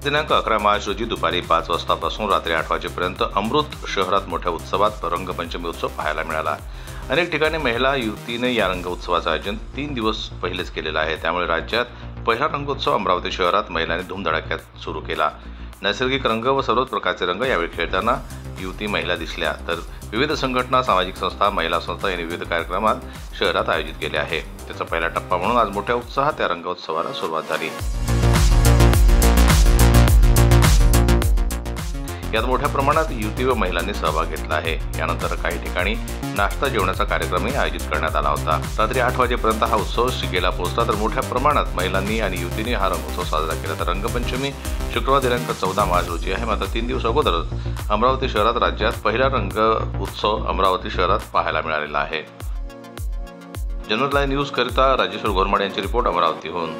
दिनांक 11 मार्च रोजी दुपारी 5 वाजतापासून रात्री 8 वाजेपर्यंत अमृत शहरात मोठ्या उत्सवात रंगपंचमी उत्सव पाहायला मिळाला। अनेक ठिकाणी महिला युवतीने या रंग उत्सवाचं आयोजन 3 दिवस पहिलेच केलेलं आहे। त्यामुळे राज्यात पहिला रंगोत्सव अमरावती शहरात महिलांनी धूमधडाक्यात सुरू केला। नैसर्गिक रंग व सर्वच प्रकारचे रंग यावेळी खेळताना युवती महिला दिसल्या, तर विविध संघटना, सामाजिक संस्था, महिला संस्था यांनी विविध कार्यक्रमात शहरात आयोजित केले आहे। त्याचा पहिला टप्पा म्हणून आज मोठ्या उत्साहात या रंगोत्सवाला सुरुवात झाली। यात मोठ्या प्रमाणात युवती व महिलांनी सहभाग घेतला आहे। यानंतर काही ठिकाणी नाश्ता जेवणाचा कार्यक्रमही आयोजित करण्यात आला होता। रात्री 8 वाजेपर्यंत हा उत्सव शिगेला पोहोचला, तर मोठ्या प्रमाणात महिलांनी आणि युवतींनी हा रंगोत्सव साजरा केला। तर रंगपंचमी शुक्रवार दिनांक 14 मार्च रोजी आहे। मात्र 3 दिवस अगोदरच अमरावती शहरात राज्यात पहिला रंग उत्सव अमरावती शहरात पाहायला मिळालेला आहे। जनरल न्यूज करिता राजेश्वर घोरमाडे यांची रिपोर्ट अमरावतीहून।